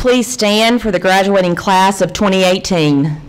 please stand for the graduating class of 2018.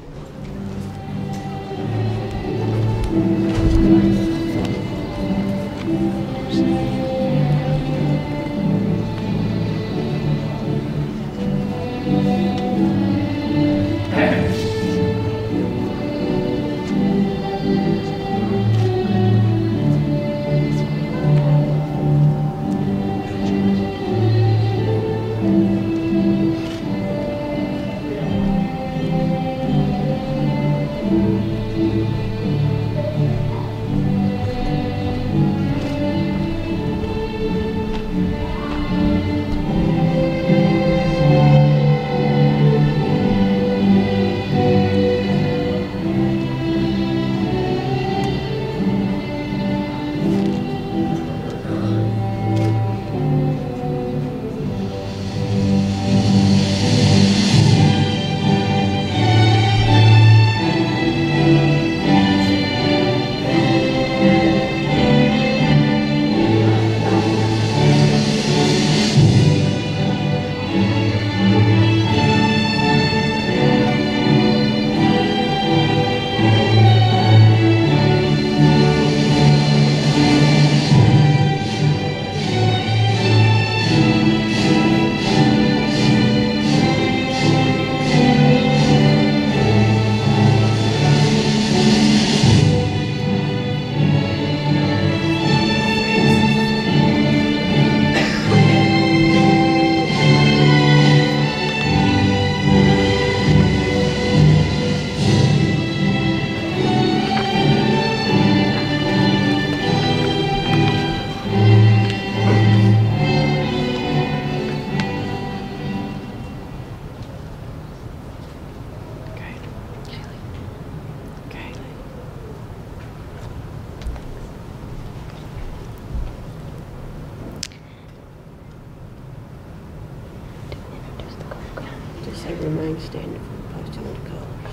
Remain standing for the posting of the colors.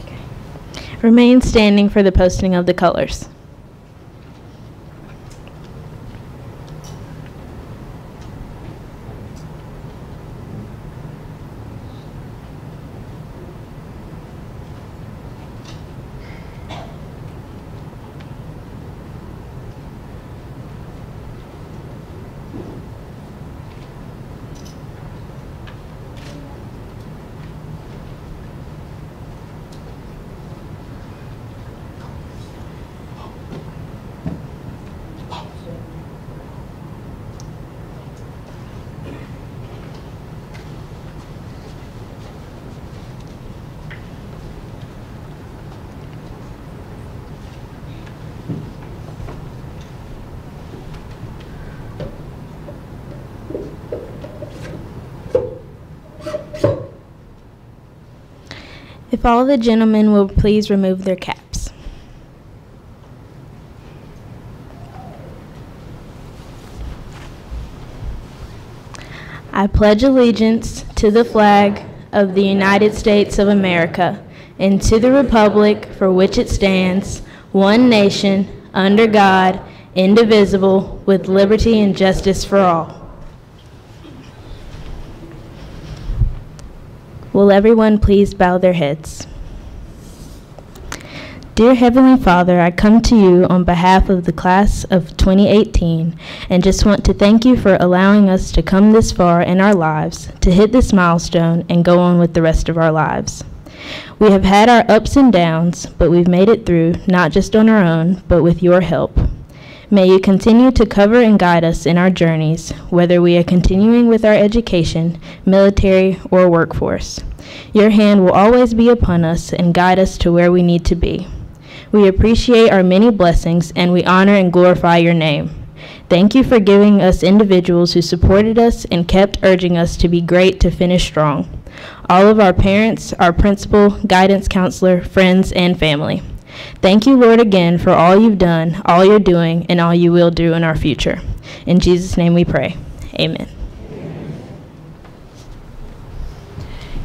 Okay. Remain standing for the posting of the colors. If all the gentlemen will please remove their caps. I pledge allegiance to the flag of the United States of America and to the republic for which it stands, one nation, under God, indivisible, with liberty and justice for all. Will everyone please bow their heads? Dear Heavenly Father, I come to you on behalf of the class of 2018 and just want to thank you for allowing us to come this far in our lives, to hit this milestone and go on with the rest of our lives. We have had our ups and downs, but we've made it through, not just on our own, but with your help. May you continue to cover and guide us in our journeys, whether we are continuing with our education, military, or workforce. Your hand will always be upon us and guide us to where we need to be. We appreciate our many blessings and we honor and glorify your name. Thank you for giving us individuals who supported us and kept urging us to be great to finish strong. All of our parents, our principal, guidance counselor, friends, and family. Thank you, Lord, again for all you've done, all you're doing, and all you will do in our future. In Jesus' name we pray. Amen.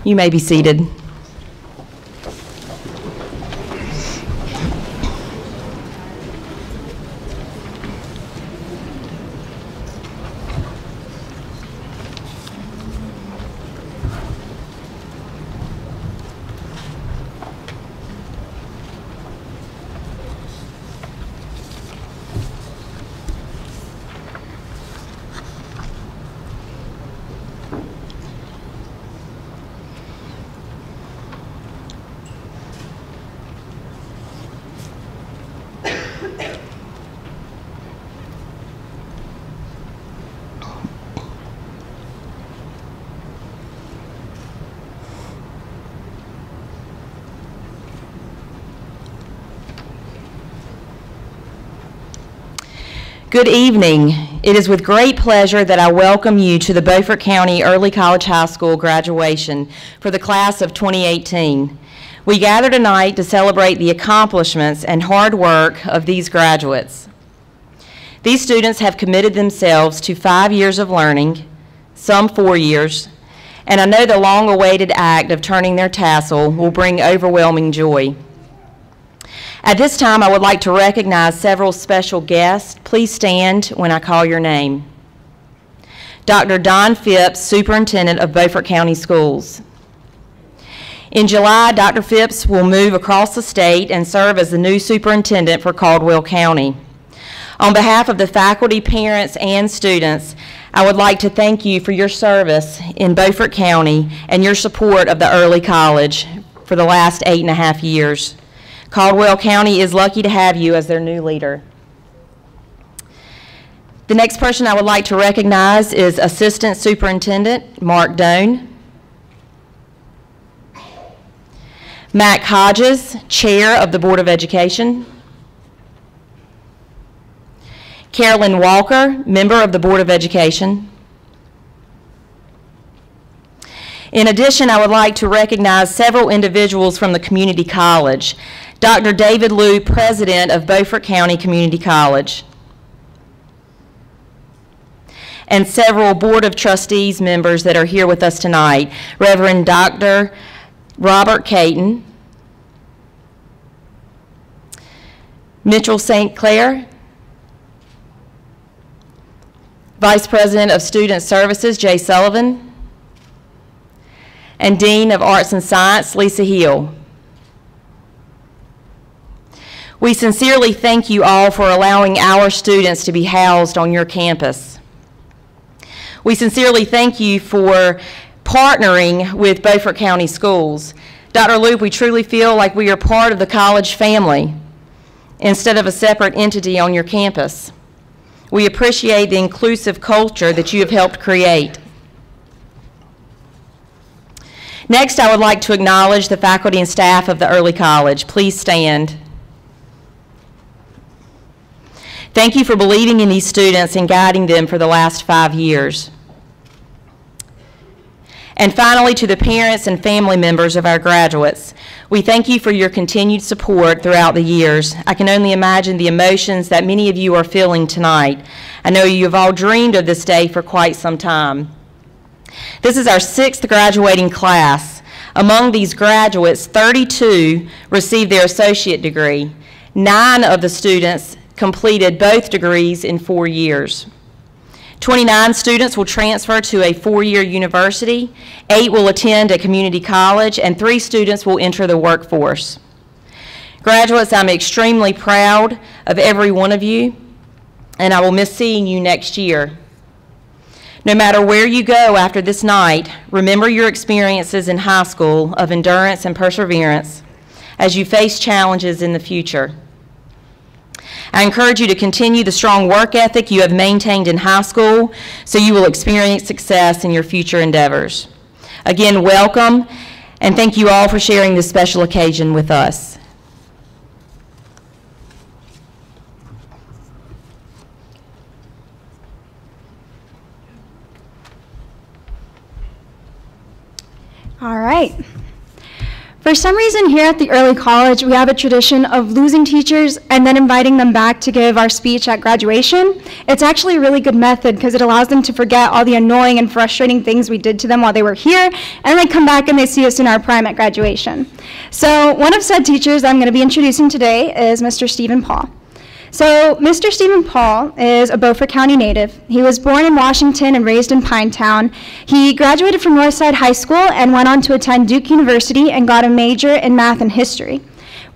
You may be seated. Good evening. It is with great pleasure that I welcome you to the Beaufort County Early College High School graduation for the class of 2018. We gather tonight to celebrate the accomplishments and hard work of these graduates. These students have committed themselves to 5 years of learning, some 4 years, and I know the long-awaited act of turning their tassel will bring overwhelming joy. At this time, I would like to recognize several special guests. Please stand when I call your name. Dr. Don Phipps, Superintendent of Beaufort County Schools. In July, Dr. Phipps will move across the state and serve as the new superintendent for Caldwell County. On behalf of the faculty, parents, and students, I would like to thank you for your service in Beaufort County and your support of the early college for the last 8.5 years. Caldwell County is lucky to have you as their new leader. The next person I would like to recognize is Assistant Superintendent Mark Doan. Mac Hodges, Chair of the Board of Education. Carolyn Walker, Member of the Board of Education. In addition, I would like to recognize several individuals from the community college. Dr. David Liu, President of Beaufort County Community College. And several Board of Trustees members that are here with us tonight. Reverend Dr. Robert Caton, Mitchell St. Clair, Vice President of Student Services, Jay Sullivan, and Dean of Arts and Science, Lisa Hill. We sincerely thank you all for allowing our students to be housed on your campus. We sincerely thank you for partnering with Beaufort County Schools. Dr. Loop, we truly feel like we are part of the college family instead of a separate entity on your campus. We appreciate the inclusive culture that you have helped create. Next, I would like to acknowledge the faculty and staff of the early college. Please stand. Thank you for believing in these students and guiding them for the last 5 years. And finally, to the parents and family members of our graduates, we thank you for your continued support throughout the years. I can only imagine the emotions that many of you are feeling tonight. I know you have all dreamed of this day for quite some time. This is our 6th graduating class. Among these graduates, 32 received their associate degree. 9 of the students completed both degrees in 4 years. 29 students will transfer to a 4-year university, 8 will attend a community college, and 3 students will enter the workforce. Graduates, I'm extremely proud of every one of you, and I will miss seeing you next year. No matter where you go after this night, remember your experiences in high school of endurance and perseverance as you face challenges in the future. I encourage you to continue the strong work ethic you have maintained in high school so you will experience success in your future endeavors. Again, welcome, and thank you all for sharing this special occasion with us. All right. For some reason here at the early college, we have a tradition of losing teachers and then inviting them back to give our speech at graduation. It's actually a really good method because it allows them to forget all the annoying and frustrating things we did to them while they were here, and they come back and they see us in our prime at graduation. So one of said teachers I'm going to be introducing today is Mr. Stephen Paul. So Mr. Stephen Paul is a Beaufort County native. He was born in Washington and raised in Pinetown. He graduated from Northside High School and went on to attend Duke University and got a major in math and history.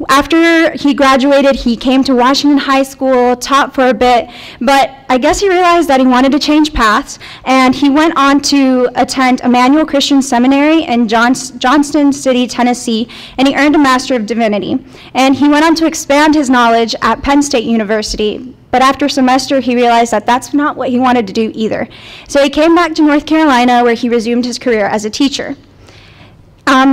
After he graduated, he came to Washington High School, taught for a bit, but I guess he realized that he wanted to change paths, and he went on to attend Emmanuel Christian Seminary in Johnston City, Tennessee, and he earned a Master of Divinity. And he went on to expand his knowledge at Penn State University. But after a semester, he realized that that's not what he wanted to do either. So he came back to North Carolina, where he resumed his career as a teacher.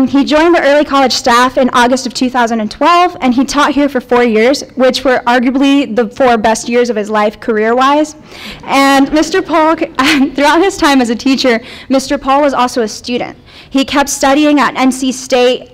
He joined the early college staff in August of 2012, and he taught here for 4 years, which were arguably the 4 best years of his life career-wise. And Mr. Paul, throughout his time as a teacher, Mr. Paul was also a student. He kept studying at NC State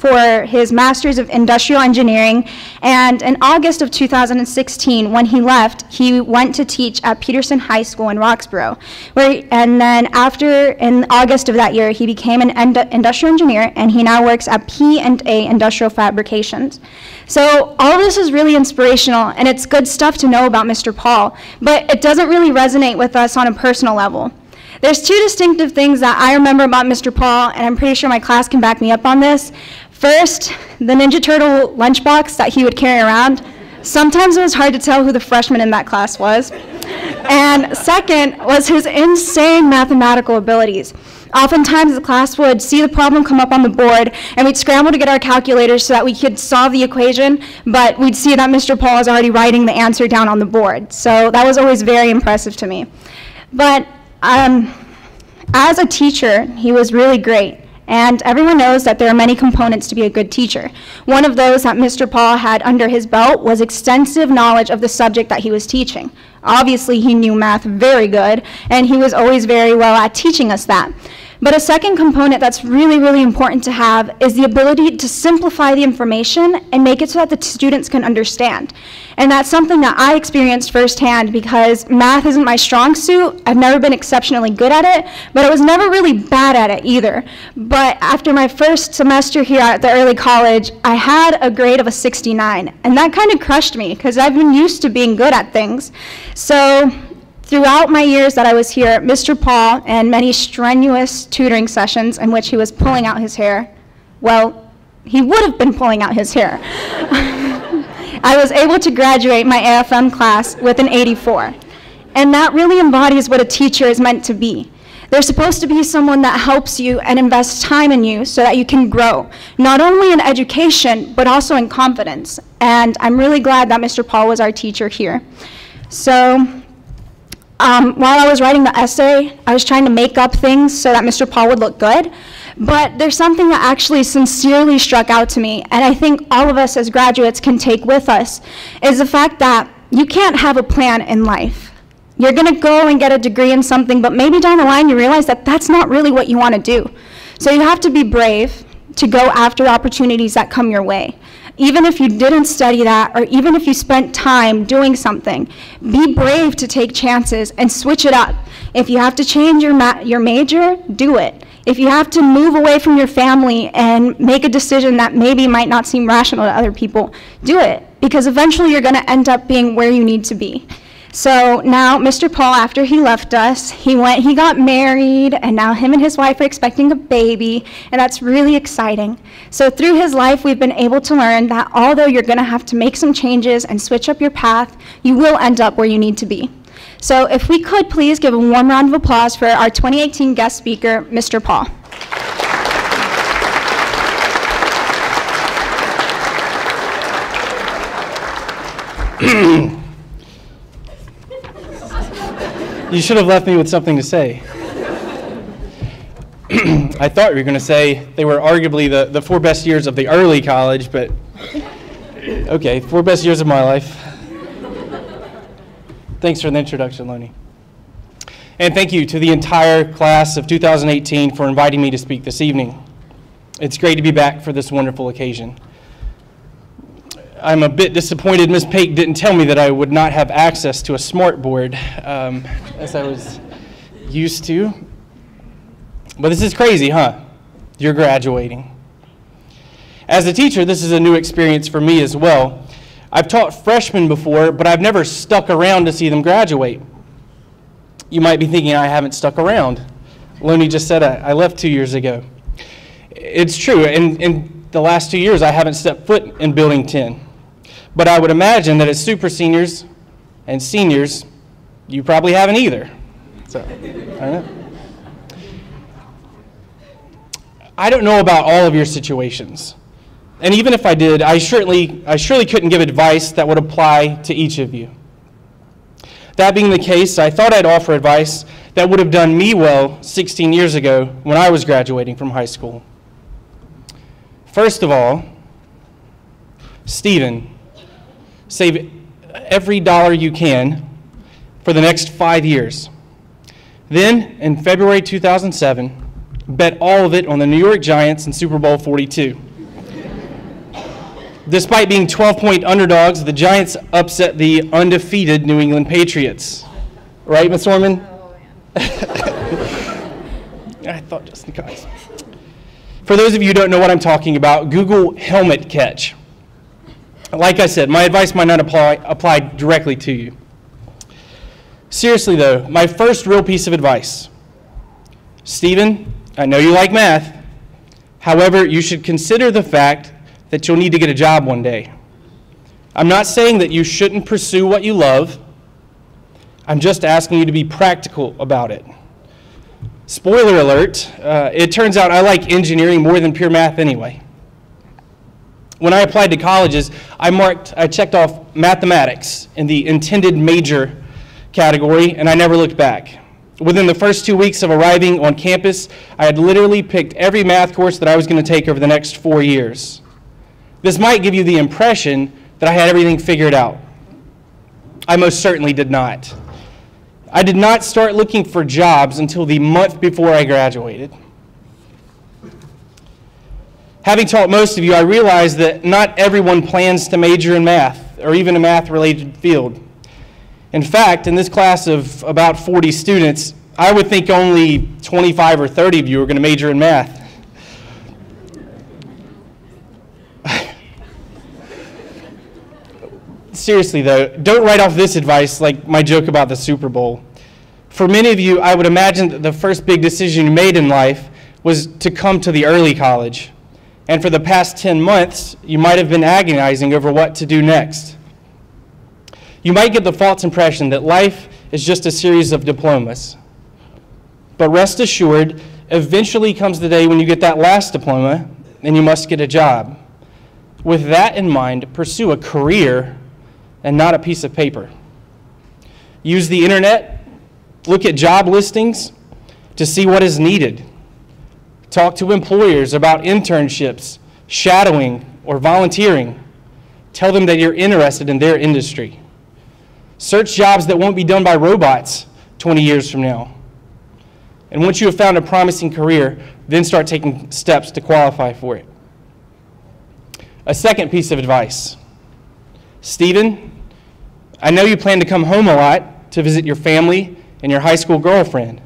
for his Master's of Industrial Engineering, and in August of 2016, when he left, he went to teach at Peterson High School in Roxborough, and then in August of that year, he became an industrial engineer, and he now works at P&A Industrial Fabrications. So all of this is really inspirational, and it's good stuff to know about Mr. Paul, but it doesn't really resonate with us on a personal level. There's 2 distinctive things that I remember about Mr. Paul, and I'm pretty sure my class can back me up on this. First, the Ninja Turtle lunchbox that he would carry around. Sometimes it was hard to tell who the freshman in that class was. And second was his insane mathematical abilities. Oftentimes the class would see the problem come up on the board, and we'd scramble to get our calculators so that we could solve the equation, but we'd see that Mr. Paul was already writing the answer down on the board. So that was always very impressive to me. But as a teacher, he was really great. And everyone knows that there are many components to be a good teacher. One of those that Mr. Paul had under his belt was extensive knowledge of the subject that he was teaching. Obviously, he knew math very good, and he was always very well at teaching us that. But a second component that's really, really important to have is the ability to simplify the information and make it so that the students can understand. And that's something that I experienced firsthand because math isn't my strong suit. I've never been exceptionally good at it, but I was never really bad at it either. But after my first semester here at the early college, I had a grade of a 69, and that kind of crushed me because I've been used to being good at things. So throughout my years that I was here, Mr. Paul and many strenuous tutoring sessions in which he was pulling out his hair, well, he would have been pulling out his hair. I was able to graduate my AFM class with an 84. And that really embodies what a teacher is meant to be. They're supposed to be someone that helps you and invests time in you so that you can grow, not only in education, but also in confidence. And I'm really glad that Mr. Paul was our teacher here. So, while I was writing the essay, I was trying to make up things so that Mr. Paul would look good, but there's something that actually sincerely struck out to me, and I think all of us as graduates can take with us, is the fact that you can't have a plan in life. You're gonna go and get a degree in something, but maybe down the line you realize that that's not really what you wanna do. So you have to be brave to go after opportunities that come your way. Even if you didn't study that, or even if you spent time doing something, be brave to take chances and switch it up. If you have to change your major, do it. If you have to move away from your family and make a decision that maybe might not seem rational to other people, do it, because eventually you're gonna end up being where you need to be. So now Mr. Paul, after he left us, he got married, and now him and his wife are expecting a baby, and that's really exciting. So through his life, we've been able to learn that although you're gonna have to make some changes and switch up your path, you will end up where you need to be. So if we could please give a warm round of applause for our 2018 guest speaker, Mr. Paul. You should have left me with something to say. I thought you were going to say they were arguably the 4 best years of the early college, but okay, 4 best years of my life. Thanks for the introduction, Lonnie. And thank you to the entire class of 2018 for inviting me to speak this evening. It's great to be back for this wonderful occasion. I'm a bit disappointed Ms. Pate didn't tell me that I would not have access to a smart board as I was used to. But this is crazy, huh? You're graduating. As a teacher, this is a new experience for me as well. I've taught freshmen before, but I've never stuck around to see them graduate. You might be thinking I haven't stuck around. Lonnie just said I left 2 years ago. It's true, in the last 2 years I haven't stepped foot in Building 10. But I would imagine that as super seniors and seniors, you probably haven't either. So, I don't know about all of your situations. And even if I did, I surely couldn't give advice that would apply to each of you. That being the case, I thought I'd offer advice that would have done me well 16 years ago when I was graduating from high school. First of all, Stephen, save every dollar you can for the next 5 years. Then, in February 2007, bet all of it on the New York Giants in Super Bowl 42. Despite being 12-point underdogs, the Giants upset the undefeated New England Patriots. Right, Ms. Orman? I thought just in case. For those of you who don't know what I'm talking about, Google helmet catch. Like I said, my advice might not apply directly to you. Seriously though, my first real piece of advice. Stephen, I know you like math. However, you should consider the fact that you'll need to get a job one day. I'm not saying that you shouldn't pursue what you love. I'm just asking you to be practical about it. Spoiler alert, it turns out I like engineering more than pure math anyway. When I applied to colleges, I checked off mathematics in the intended major category, and I never looked back. Within the first 2 weeks of arriving on campus, I had literally picked every math course that I was going to take over the next 4 years. This might give you the impression that I had everything figured out. I most certainly did not. I did not start looking for jobs until the month before I graduated. Having taught most of you, I realized that not everyone plans to major in math or even a math-related field. In fact, in this class of about 40 students, I would think only 25 or 30 of you are going to major in math. Seriously though, don't write off this advice like my joke about the Super Bowl. For many of you, I would imagine that the first big decision you made in life was to come to the early college. And for the past 10 months, you might have been agonizing over what to do next. You might get the false impression that life is just a series of diplomas. But rest assured, eventually comes the day when you get that last diploma and you must get a job. With that in mind, pursue a career and not a piece of paper. Use the internet, look at job listings to see what is needed. Talk to employers about internships, shadowing, or volunteering. Tell them that you're interested in their industry. Search jobs that won't be done by robots 20 years from now. And once you have found a promising career, then start taking steps to qualify for it. A second piece of advice. Stephen, I know you plan to come home a lot to visit your family and your high school girlfriend.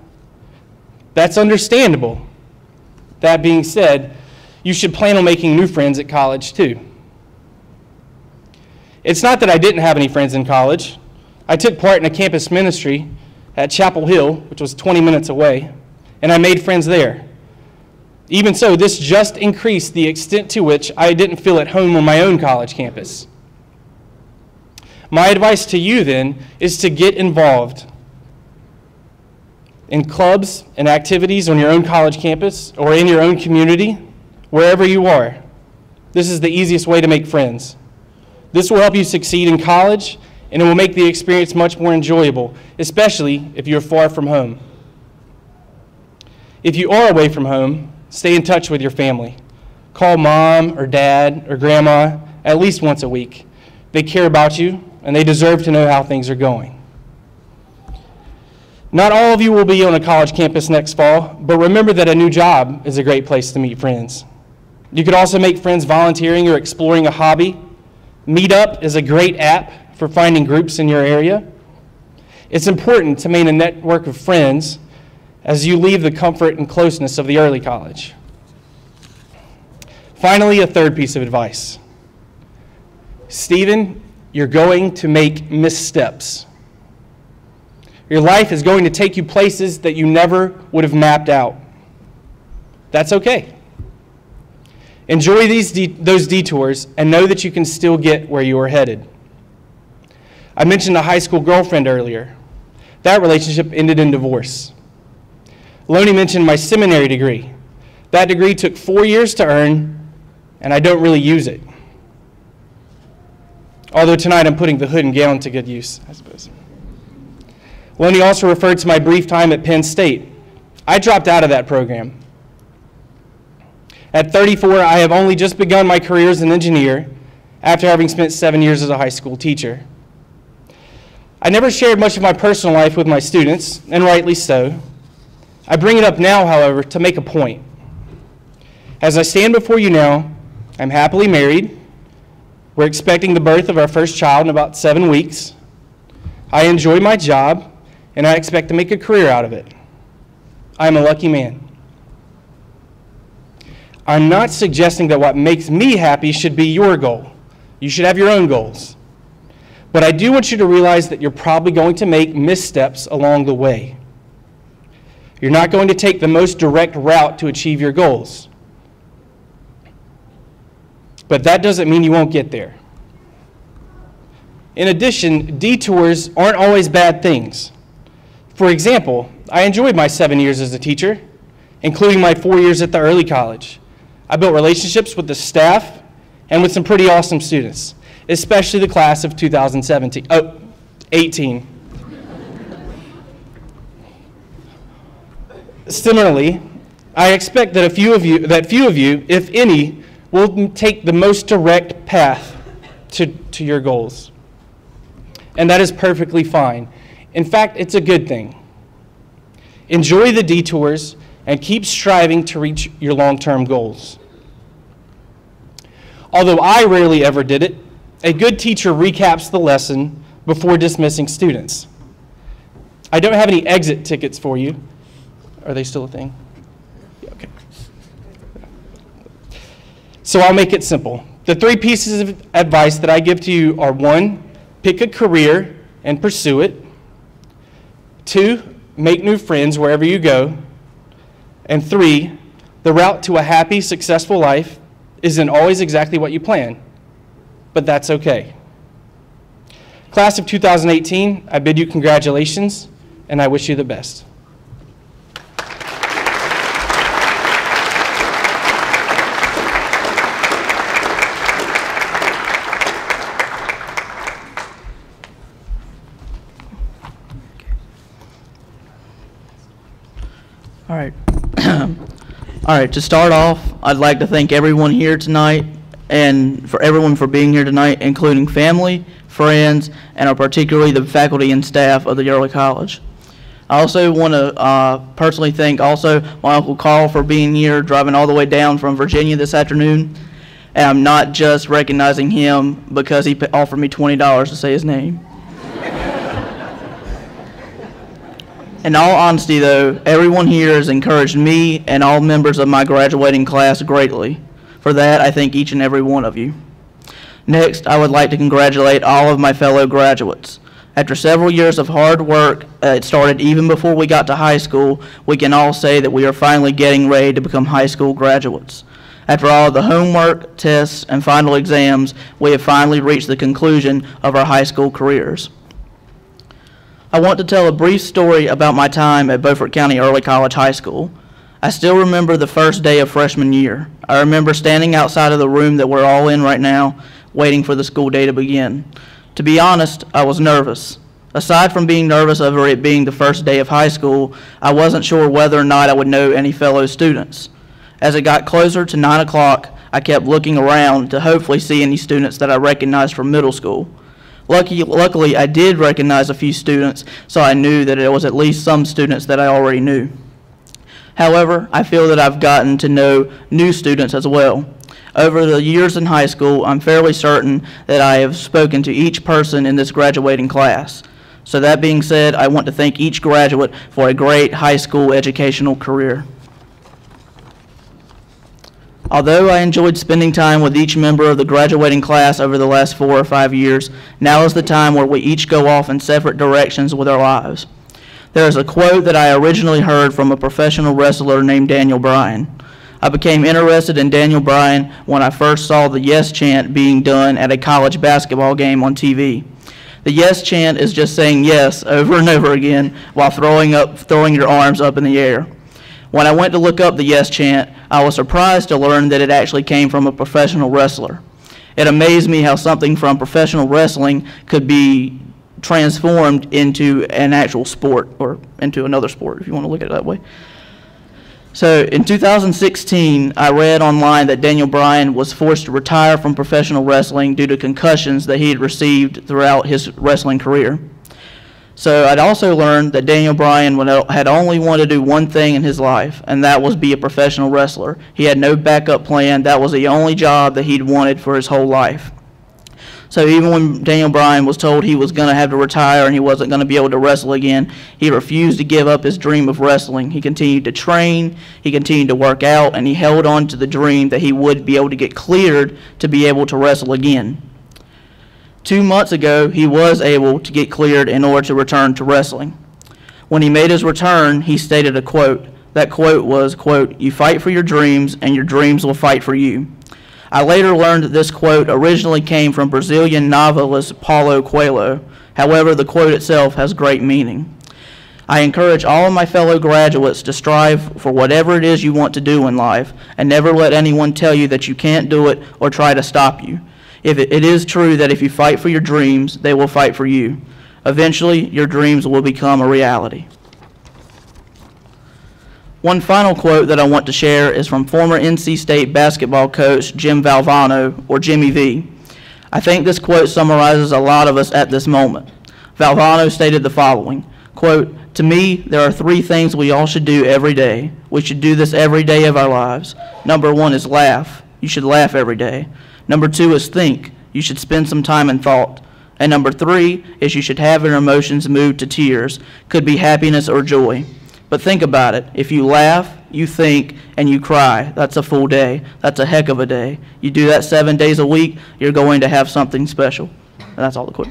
That's understandable. That being said, you should plan on making new friends at college too. It's not that I didn't have any friends in college. I took part in a campus ministry at Chapel Hill, which was 20 minutes away, and I made friends there. Even so, this just increased the extent to which I didn't feel at home on my own college campus. My advice to you then is to get involved in clubs and activities on your own college campus or in your own community, wherever you are. This is the easiest way to make friends. This will help you succeed in college, and it will make the experience much more enjoyable, especially if you're far from home. If you are away from home, stay in touch with your family. Call mom or dad or grandma at least once a week. They care about you, and they deserve to know how things are going. Not all of you will be on a college campus next fall, but remember that a new job is a great place to meet friends. You could also make friends volunteering or exploring a hobby. Meetup is a great app for finding groups in your area. It's important to maintain a network of friends as you leave the comfort and closeness of the early college. Finally, a third piece of advice. Stephen, you're going to make missteps. Your life is going to take you places that you never would have mapped out. That's okay. Enjoy those detours and know that you can still get where you are headed. I mentioned a high school girlfriend earlier. That relationship ended in divorce. Lonnie mentioned my seminary degree. That degree took 4 years to earn, and I don't really use it. Although tonight I'm putting the hood and gown to good use, I suppose. Lonnie also referred to my brief time at Penn State. I dropped out of that program. At 34, I have only just begun my career as an engineer after having spent 7 years as a high school teacher. I never shared much of my personal life with my students, and rightly so. I bring it up now, however, to make a point. As I stand before you now, I'm happily married. We're expecting the birth of our first child in about 7 weeks. I enjoy my job, and I expect to make a career out of it. I'm a lucky man. I'm not suggesting that what makes me happy should be your goal. You should have your own goals. But I do want you to realize that you're probably going to make missteps along the way. You're not going to take the most direct route to achieve your goals. But that doesn't mean you won't get there. In addition, detours aren't always bad things. For example, I enjoyed my 7 years as a teacher, including my 4 years at the early college. I built relationships with the staff and with some pretty awesome students, especially the class of 18. Similarly, I expect that few of you, if any, will take the most direct path to your goals. And that is perfectly fine. In fact, it's a good thing. Enjoy the detours and keep striving to reach your long-term goals. Although I rarely ever did it, a good teacher recaps the lesson before dismissing students. I don't have any exit tickets for you. Are they still a thing? Yeah, okay. So I'll make it simple. The 3 pieces of advice that I give to you are: 1, pick a career and pursue it. 2, make new friends wherever you go. And 3, the route to a happy, successful life isn't always exactly what you plan, but that's okay. Class of 2018, I bid you congratulations, and I wish you the best. All right. All right, to start off, I'd like to thank everyone here tonight and for everyone for being here tonight, including family, friends, and particularly the faculty and staff of the Early College. I also want to personally thank also my Uncle Carl for being here, driving all the way down from Virginia this afternoon. And I'm not just recognizing him because he offered me $20 to say his name. In all honesty, though, everyone here has encouraged me and all members of my graduating class greatly. For that, I thank each and every one of you. Next, I would like to congratulate all of my fellow graduates. After several years of hard work, it started even before we got to high school, we can all say that we are finally getting ready to become high school graduates. After all the homework, tests, and final exams, we have finally reached the conclusion of our high school careers. I want to tell a brief story about my time at Beaufort County Early College High School. I still remember the first day of freshman year. I remember standing outside of the room that we're all in right now, waiting for the school day to begin. To be honest, I was nervous. Aside from being nervous over it being the first day of high school, I wasn't sure whether or not I would know any fellow students. As it got closer to 9 o'clock, I kept looking around to hopefully see any students that I recognized from middle school. Luckily, I did recognize a few students, so I knew that it was at least some students that I already knew. However, I feel that I've gotten to know new students as well. Over the years in high school, I'm fairly certain that I have spoken to each person in this graduating class. So that being said, I want to thank each graduate for a great high school educational career. Although I enjoyed spending time with each member of the graduating class over the last 4 or 5 years, now is the time where we each go off in separate directions with our lives. There is a quote that I originally heard from a professional wrestler named Daniel Bryan. I became interested in Daniel Bryan when I first saw the Yes chant being done at a college basketball game on TV. The Yes chant is just saying yes over and over again while throwing your arms up in the air. When I went to look up the Yes chant, I was surprised to learn that it actually came from a professional wrestler. It amazed me how something from professional wrestling could be transformed into an actual sport, or into another sport, if you want to look at it that way. So in 2016, I read online that Daniel Bryan was forced to retire from professional wrestling due to concussions that he had received throughout his wrestling career. So I'd also learned that Daniel Bryan had only wanted to do one thing in his life, and that was be a professional wrestler. He had no backup plan. That was the only job that he'd wanted for his whole life. So even when Daniel Bryan was told he was going to have to retire and he wasn't going to be able to wrestle again, he refused to give up his dream of wrestling. He continued to train, he continued to work out, and he held on to the dream that he would be able to get cleared to be able to wrestle again. 2 months ago, he was able to get cleared in order to return to wrestling. When he made his return, he stated a quote. That quote was, quote, "You fight for your dreams, and your dreams will fight for you." I later learned that this quote originally came from Brazilian novelist Paulo Coelho. However, the quote itself has great meaning. I encourage all of my fellow graduates to strive for whatever it is you want to do in life, and never let anyone tell you that you can't do it or try to stop you. It is true that if you fight for your dreams, they will fight for you. Eventually, your dreams will become a reality. One final quote that I want to share is from former NC State basketball coach Jim Valvano, or Jimmy V. I think this quote summarizes a lot of us at this moment. Valvano stated the following, quote, "To me, there are 3 things we all should do every day. We should do this every day of our lives. Number 1 is laugh. You should laugh every day. Number 2 is think. You should spend some time in thought. And number 3 is you should have your emotions moved to tears. Could be happiness or joy. But think about it. If you laugh, you think, and you cry, that's a full day. That's a heck of a day. You do that 7 days a week, you're going to have something special." And that's all the quote.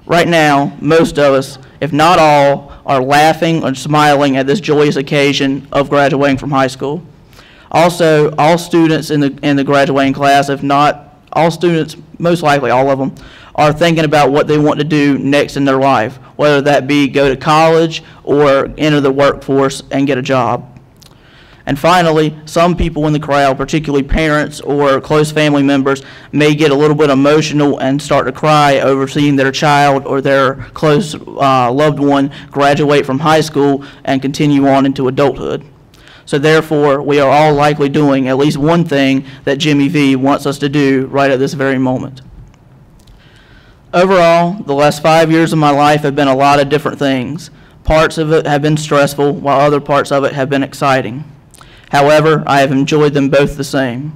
Right now, most of us, if not all, are laughing or smiling at this joyous occasion of graduating from high school. Also, all students in the graduating class, if not all students, most likely all of them, are thinking about what they want to do next in their life, whether that be go to college or enter the workforce and get a job. And finally, some people in the crowd, particularly parents or close family members, may get a little bit emotional and start to cry over seeing their child or their close loved one graduate from high school and continue on into adulthood. So therefore, we are all likely doing at least one thing that Jimmy V wants us to do right at this very moment. Overall, the last 5 years of my life have been a lot of different things. Parts of it have been stressful, while other parts of it have been exciting. However, I have enjoyed them both the same.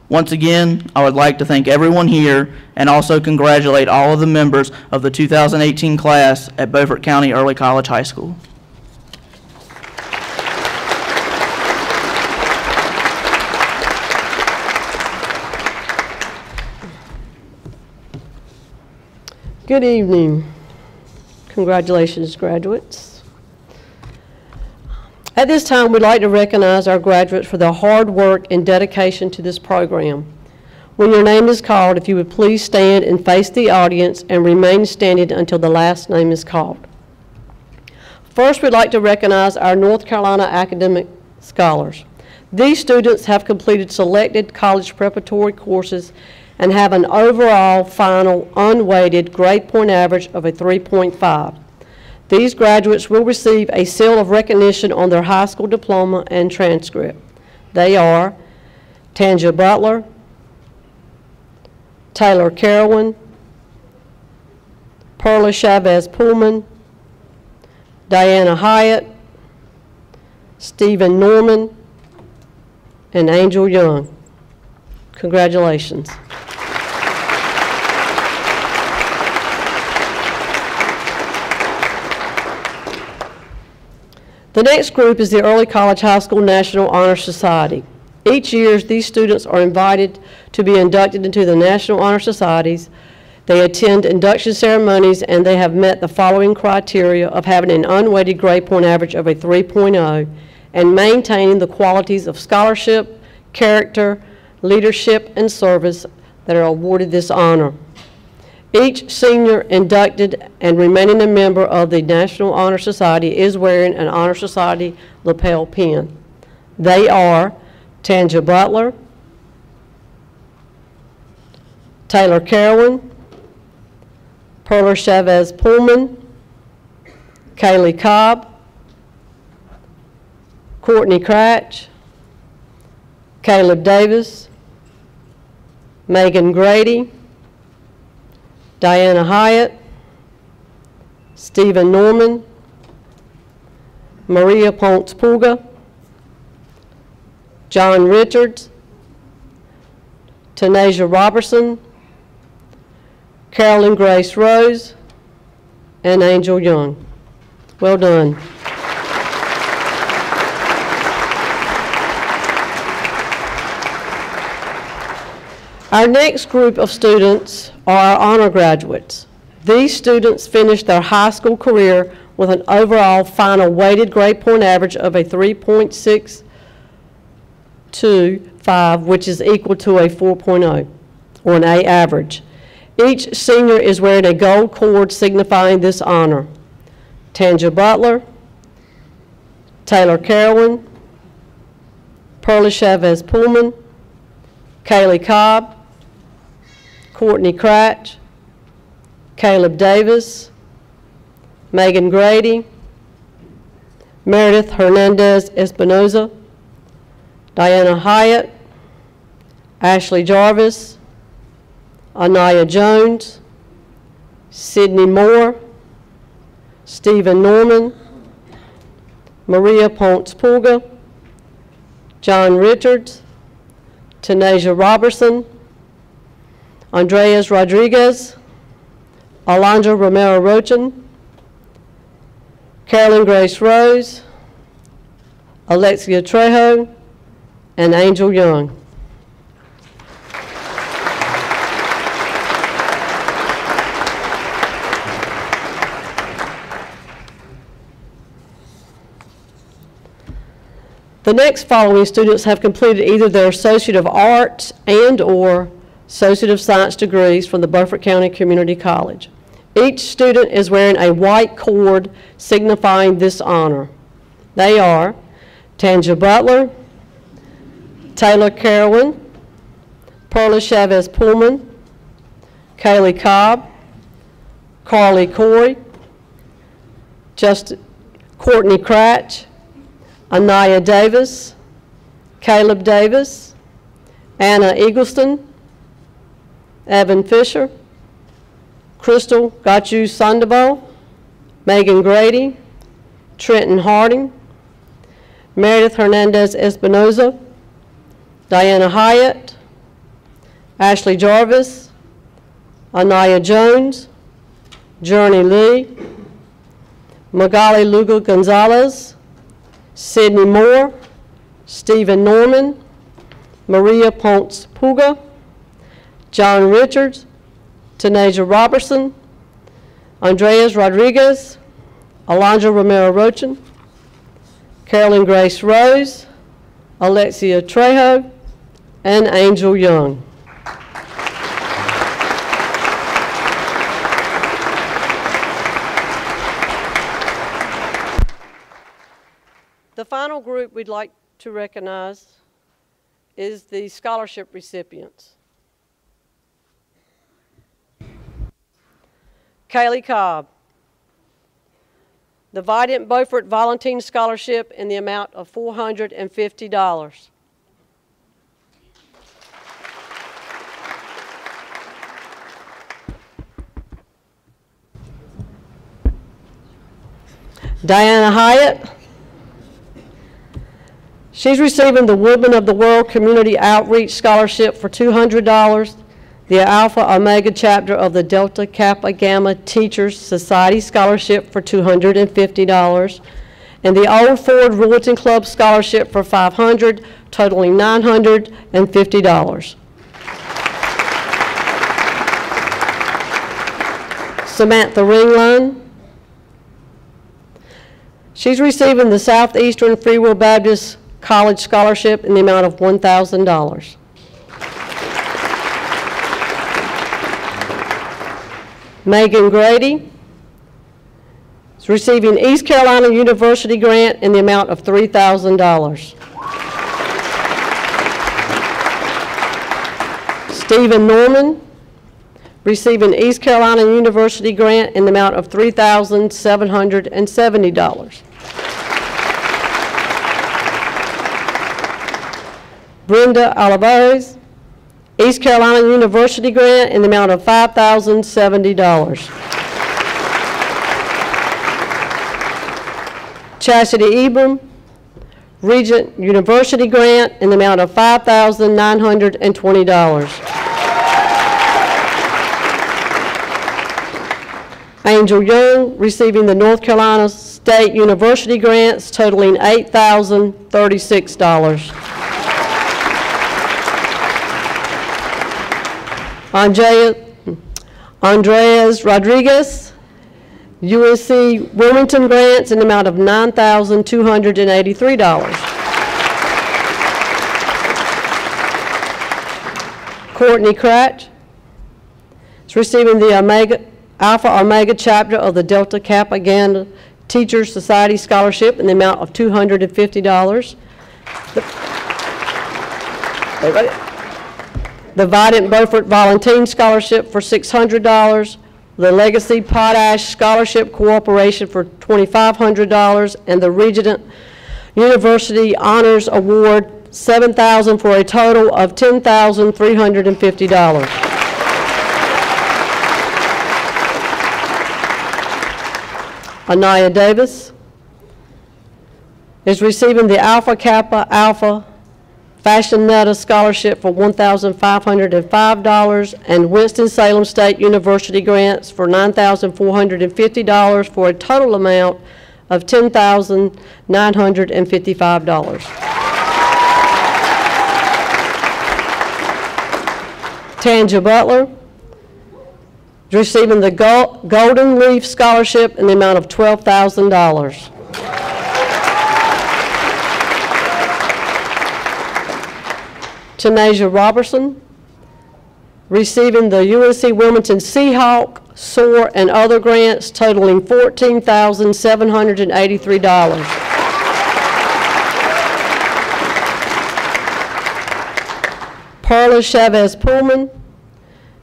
Once again, I would like to thank everyone here and also congratulate all of the members of the 2018 class at Beaufort County Early College High School. Good evening. Congratulations, graduates. At this time, we'd like to recognize our graduates for their hard work and dedication to this program. When your name is called, if you would please stand and face the audience and remain standing until the last name is called. First, we'd like to recognize our North Carolina academic scholars. These students have completed selected college preparatory courses and have an overall final unweighted grade point average of a 3.5. These graduates will receive a seal of recognition on their high school diploma and transcript. They are Tanja Butler, Taylor Carowin, Perla Chavez Pullman, Diana Hyatt, Stephen Norman, and Angel Young. Congratulations. The next group is the Early College High School National Honor Society. Each year, these students are invited to be inducted into the National Honor Societies. They attend induction ceremonies, and they have met the following criteria of having an unweighted grade point average of a 3.0 and maintaining the qualities of scholarship, character, leadership, and service that are awarded this honor. Each senior inducted and remaining a member of the National Honor Society is wearing an Honor Society lapel pin. They are Tanja Butler, Taylor Carowin, Perla Chavez Pullman, Kaylee Cobb, Courtney Cratch, Caleb Davis, Megan Grady, Diana Hyatt, Stephen Norman, Maria Ponce Pulga, John Richards, Tanasia Robertson, Carolyn Grace Rose, and Angel Young. Well done. Our next group of students are our honor graduates. These students finished their high school career with an overall final weighted grade point average of a 3.625, which is equal to a 4.0, or an A average. Each senior is wearing a gold cord signifying this honor. Tanja Butler, Taylor Carolyn, Perla Chavez Pullman, Kaylee Cobb, Courtney Cratch, Caleb Davis, Megan Grady, Meredith Hernandez Espinoza, Diana Hyatt, Ashley Jarvis, Anaya Jones, Sydney Moore, Stephen Norman, Maria Ponce Pulga, John Richards, Tanasia Robertson, Andreas Rodriguez, Alondra Romero Rochin, Carolyn Grace Rose, Alexia Trejo, and Angel Young. The next following students have completed either their Associate of Arts and/or Associate of Science degrees from the Beaufort County Community College. Each student is wearing a white cord signifying this honor. They are Tanja Butler, Taylor Carolyn, Perla Chavez Pullman, Kaylee Cobb, Carly Corey, Courtney Cratch, Anaya Davis, Caleb Davis, Anna Eagleston, Evan Fisher, Crystal Gachu Sandoval, Megan Grady, Trenton Harding, Meredith Hernandez Espinoza, Diana Hyatt, Ashley Jarvis, Anaya Jones, Journey Lee, Magali Lugo Gonzalez, Sydney Moore, Stephen Norman, Maria Ponce Pulga, John Richards, Tanasia Robertson, Andreas Rodriguez, Alondra Romero Rochin, Carolyn Grace Rose, Alexia Trejo, and Angel Young. The final group we'd like to recognize is the scholarship recipients. Kaylee Cobb, the Vidant Beaufort Volunteer Scholarship in the amount of $450. Diana Hyatt, she's receiving the Women of the World Community Outreach Scholarship for $200, the Alpha Omega chapter of the Delta Kappa Gamma Teachers Society Scholarship for $250, and the Old Ford Rulton Club Scholarship for $500, totaling $950. Samantha Ringline, she's receiving the Southeastern Free Will Baptist College Scholarship in the amount of $1,000. Megan Grady is receiving East Carolina University grant in the amount of $3,000. Stephen Norman receiving East Carolina University grant in the amount of $3,770. Brenda Olivares, East Carolina University grant in the amount of $5,070. Chastity Ebram, Regent University grant in the amount of $5,920. Angel Young, receiving the North Carolina State University grants totaling $8,036. Andreas Rodriguez, USC Wilmington grants in the amount of $9,283. Courtney Cratch is receiving the Alpha Omega chapter of the Delta Kappa Gamma Teachers Society Scholarship in the amount of $250. The Vidant Beaufort Volunteer Scholarship for $600. The Legacy Potash Scholarship Cooperation for $2,500, and the Regent University Honors Award $7,000 for a total of $10,350. Anaya Davis is receiving the Alpha Kappa Alpha Fashionetta Scholarship for $1,505 and Winston-Salem State University grants for $9,450 for a total amount of $10,955. Tanja Butler is receiving the Golden Leaf Scholarship in the amount of $12,000. Tanasia Robertson, receiving the UNC Wilmington Seahawk, SOAR, and other grants totaling $14,783. Perla Chavez Pullman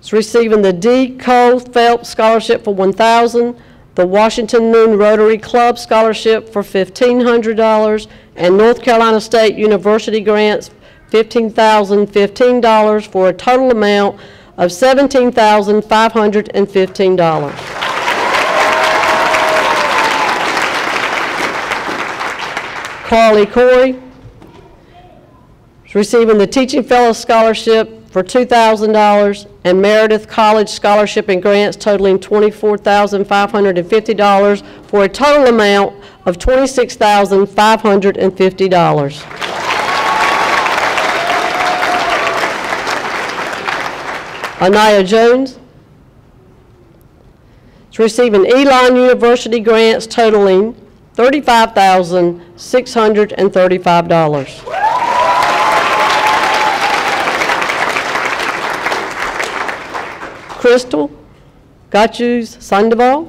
is receiving the D. Cole Phelps Scholarship for $1,000, the Washington Moon Rotary Club Scholarship for $1,500, and North Carolina State University grants $15,015 for a total amount of $17,515. Carly Corey is receiving the Teaching Fellow Scholarship for $2,000 and Meredith College Scholarship and grants totaling $24,550 for a total amount of $26,550. Anaya Jones is receiving Elon University grants totaling $35,635. Crystal Gachuz Sandoval,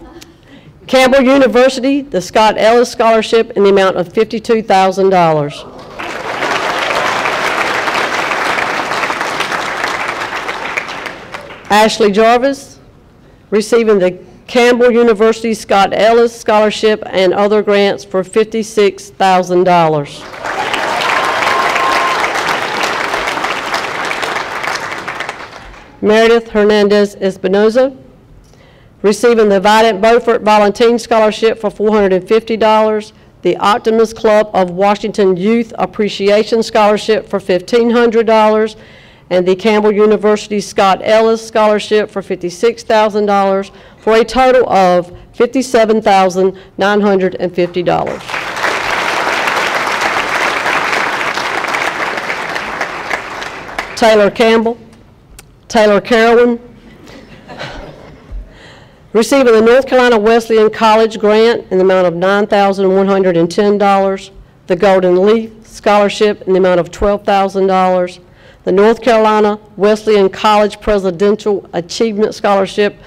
Campbell University, the Scott Ellis Scholarship in the amount of $52,000. Ashley Jarvis, receiving the Campbell University Scott Ellis Scholarship and other grants for $56,000. Meredith Hernandez Espinoza, receiving the Vidant Beaufort Volunteer Scholarship for $450, the Optimus Club of Washington Youth Appreciation Scholarship for $1,500, and the Campbell University Scott Ellis Scholarship for $56,000 for a total of $57,950. Taylor Campbell, Taylor Carolyn, receiving the North Carolina Wesleyan College grant in the amount of $9,110, the Golden Leaf Scholarship in the amount of $12,000, the North Carolina Wesleyan College Presidential Achievement Scholarship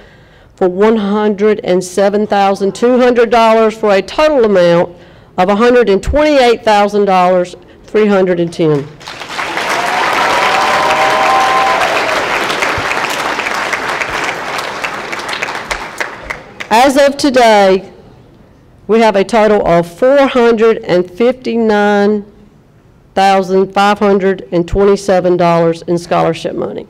for $107,200 for a total amount of $128,310. As of today, we have a total of $459,527 in scholarship money.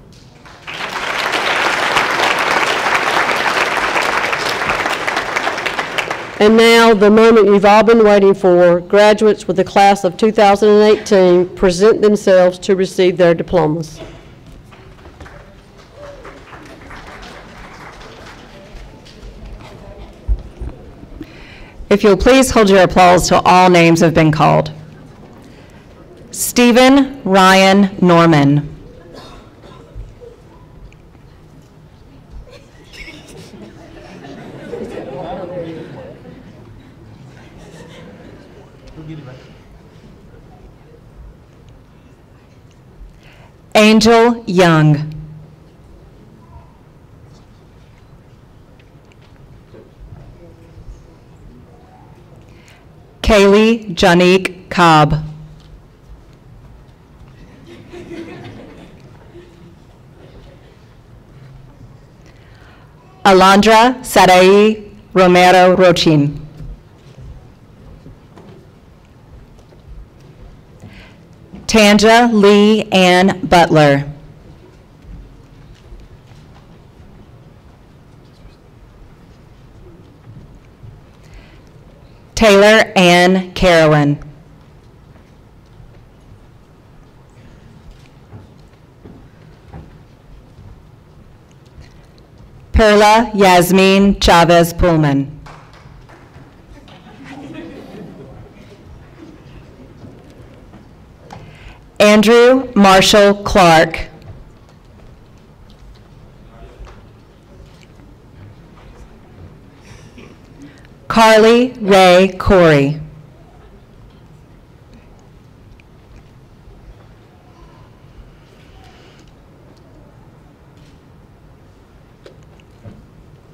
And now, the moment you've all been waiting for, graduates with the class of 2018 present themselves to receive their diplomas. If you'll please hold your applause till all names have been called. Stephen Ryan Norman. Angel Young. Kaylee Janique Cobb. Alondra Sarai Romero Rochin. Tanja Lee Ann Butler. Taylor Ann Carolyn. Perla Yasmin Chavez Pullman. Andrew Marshall Clark. Carly Ray Corey.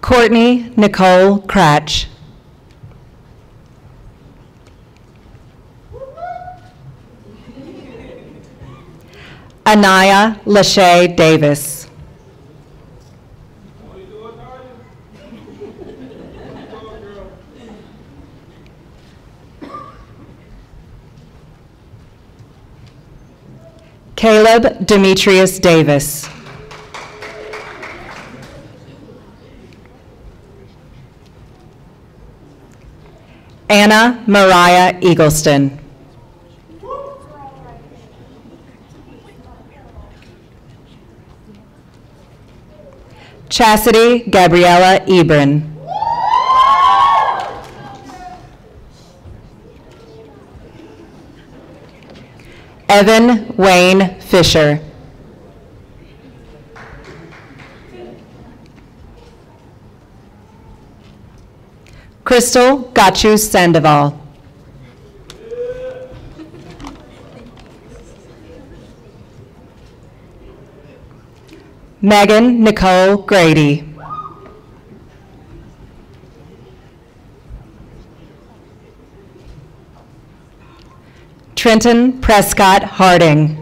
Courtney Nicole Cratch. Anaya Lachey Davis. Caleb Demetrius Davis. Anna Mariah Eagleston. Chastity Gabriella Ebron. Evan Wayne Fisher. Crystal Gachu Sandoval. Megan Nicole Grady. Trenton Prescott Harding.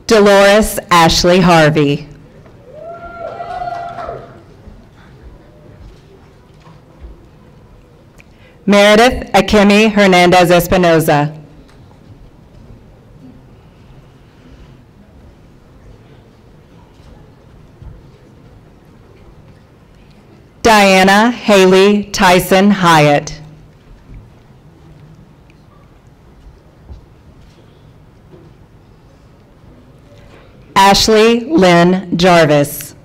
Dolores Ashley Harvey. Meredith Akemi Hernandez Espinoza. Diana Haley Tyson Hyatt. Ashley Lynn Jarvis.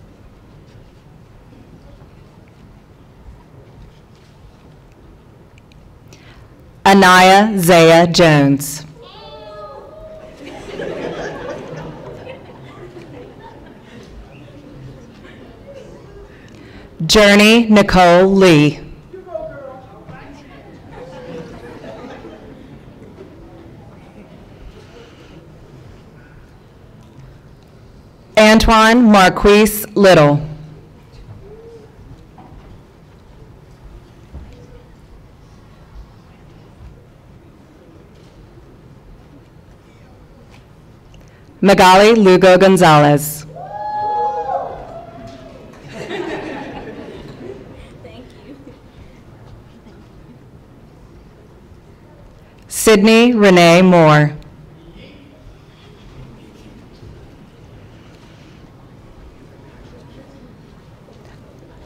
Anaya Zaya Jones. Journey Nicole Lee. Antoine Marquise Little. Magali Lugo Gonzalez. Sydney Renee Moore.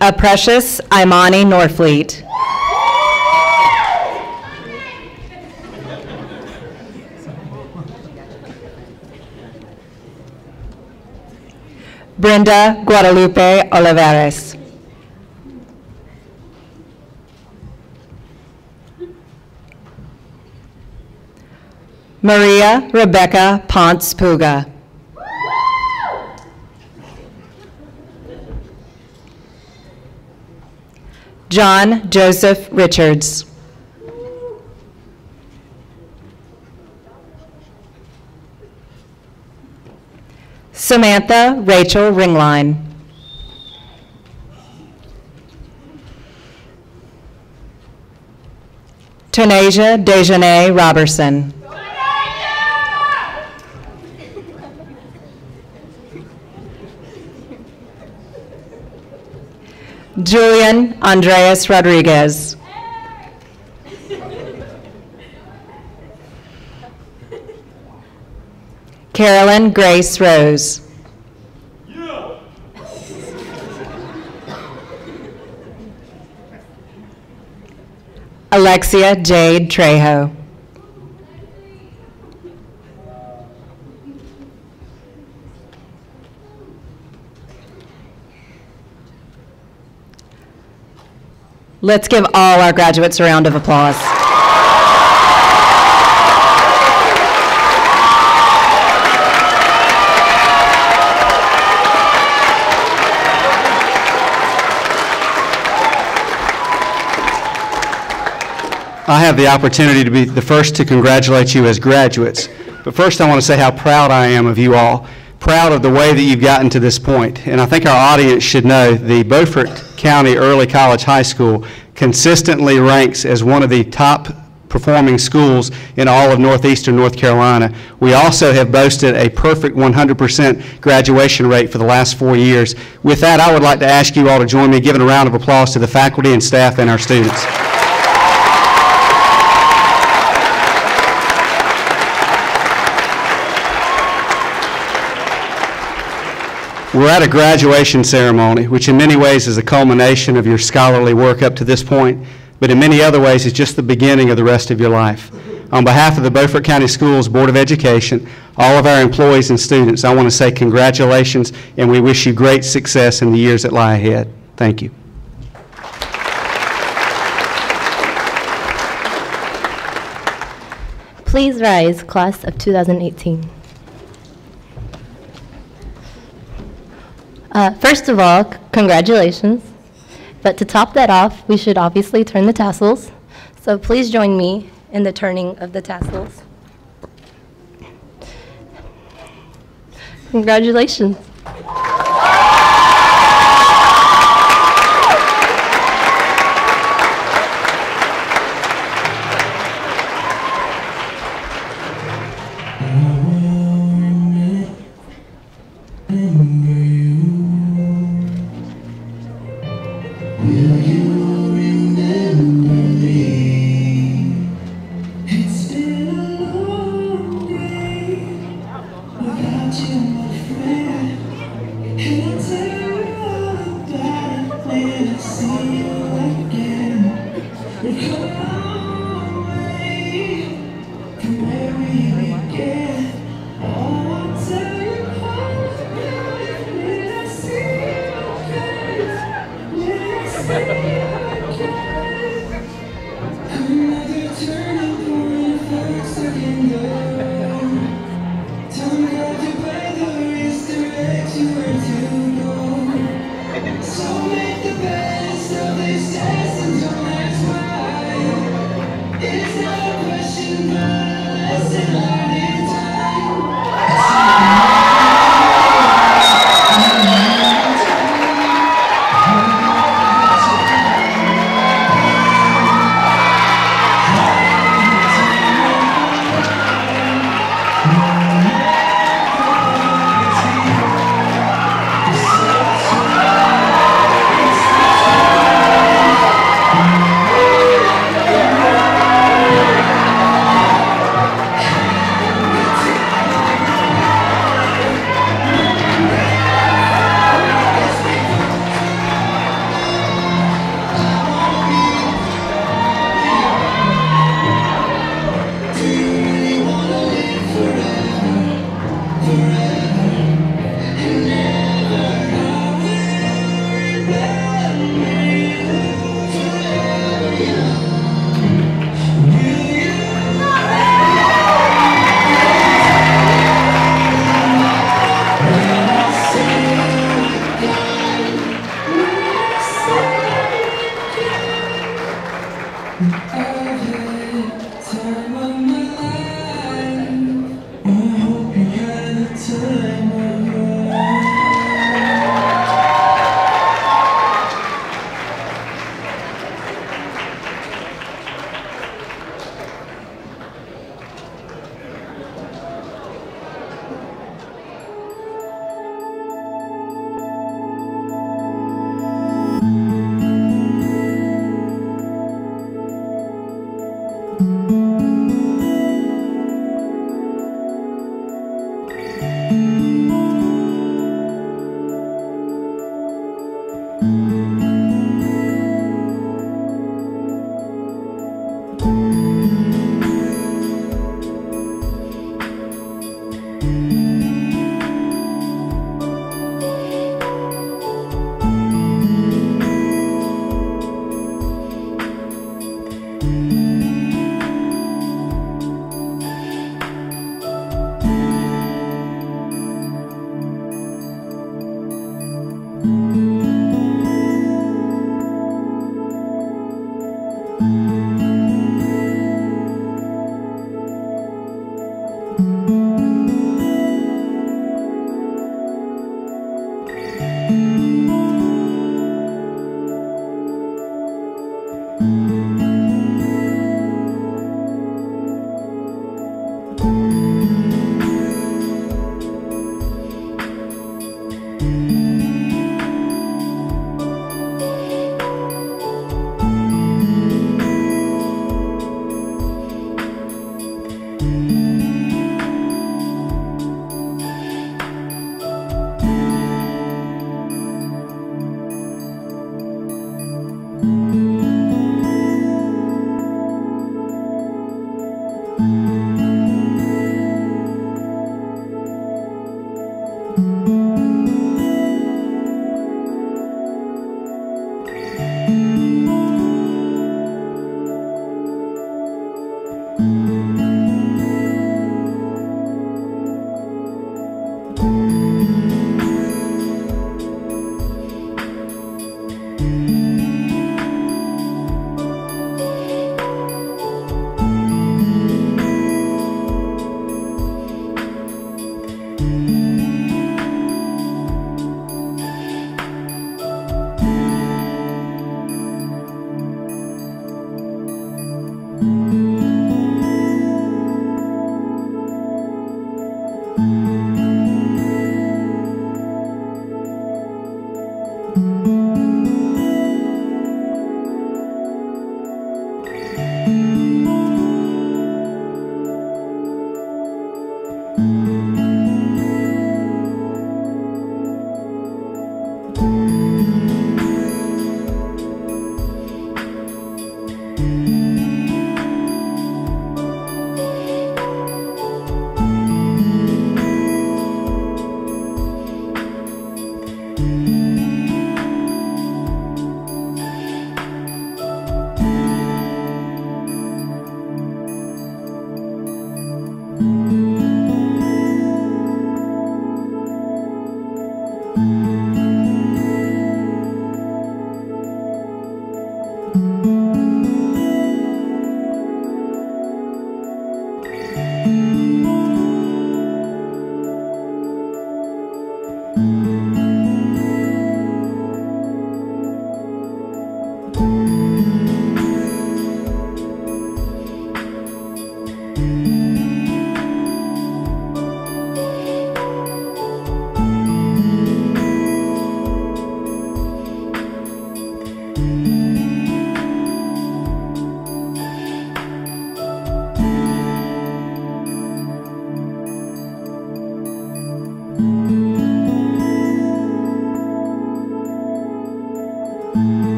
A Precious Imani Norfleet. Brenda Guadalupe Olivares. Maria Rebecca Ponce Puga. John Joseph Richards. Samantha Rachel Ringline. Tonasia Dejanay Robertson. Julian Andreas Rodriguez. Carolyn Grace Rose. Alexia Jade Trejo. Let's give all our graduates a round of applause. I have the opportunity to be the first to congratulate you as graduates. But first I want to say how proud I am of you all, proud of the way that you've gotten to this point. And I think our audience should know the Beaufort County Early College High School consistently ranks as one of the top performing schools in all of northeastern North Carolina. We also have boasted a perfect 100% graduation rate for the last 4 years. With that, I would like to ask you all to join me giving a round of applause to the faculty and staff and our students. We're at a graduation ceremony, which in many ways is a culmination of your scholarly work up to this point, but in many other ways is just the beginning of the rest of your life. On behalf of the Beaufort County Schools Board of Education, all of our employees and students, I want to say congratulations, and we wish you great success in the years that lie ahead. Thank you. Please rise, class of 2018. First of all, congratulations. But to top that off, we should obviously turn the tassels. So please join me in the turning of the tassels. Congratulations. It's not a question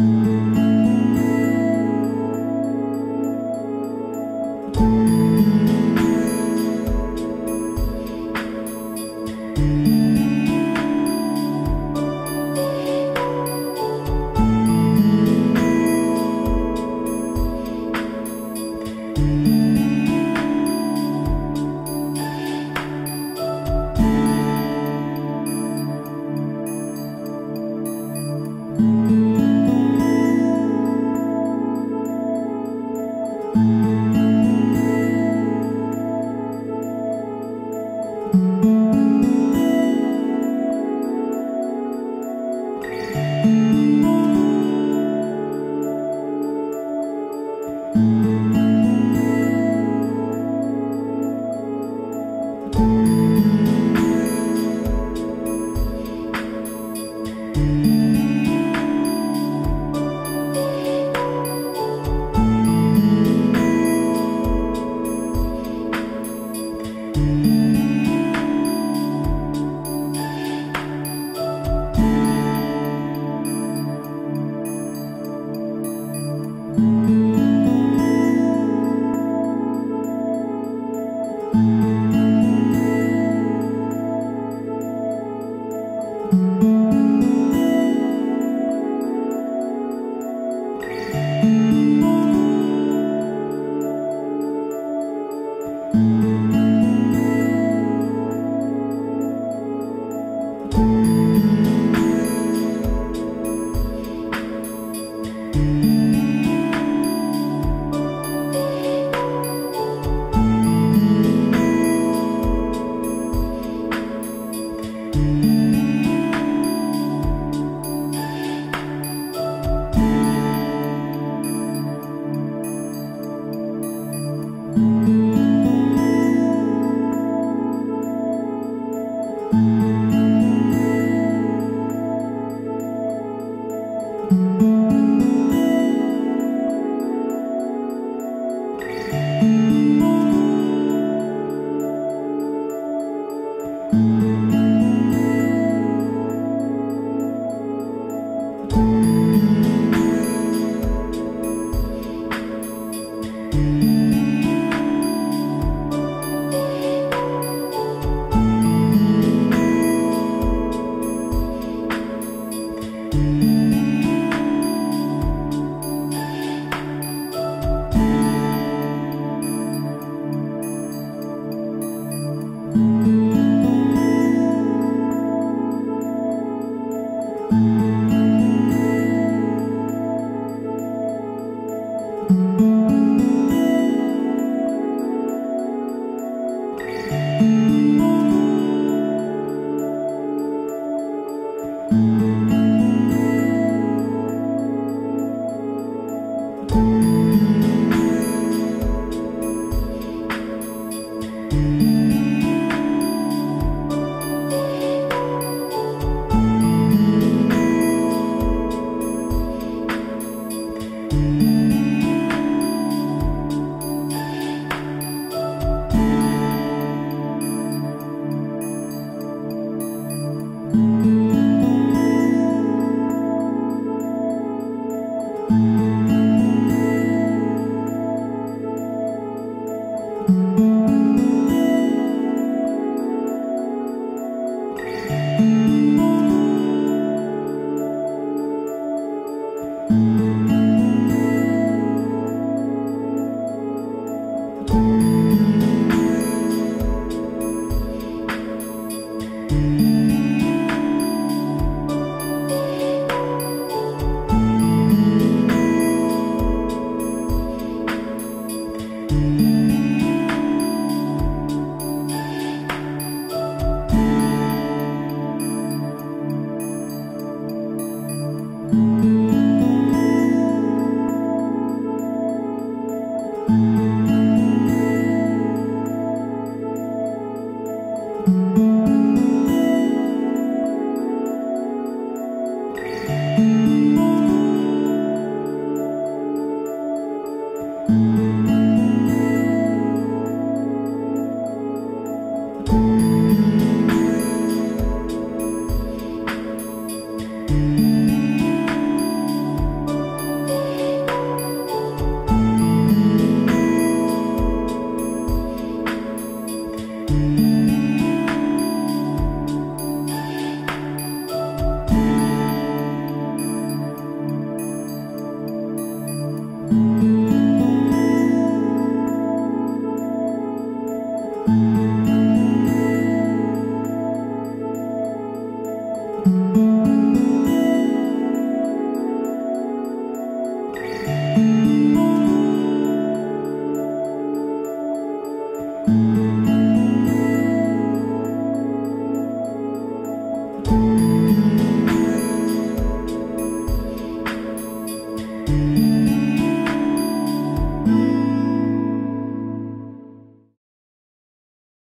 you.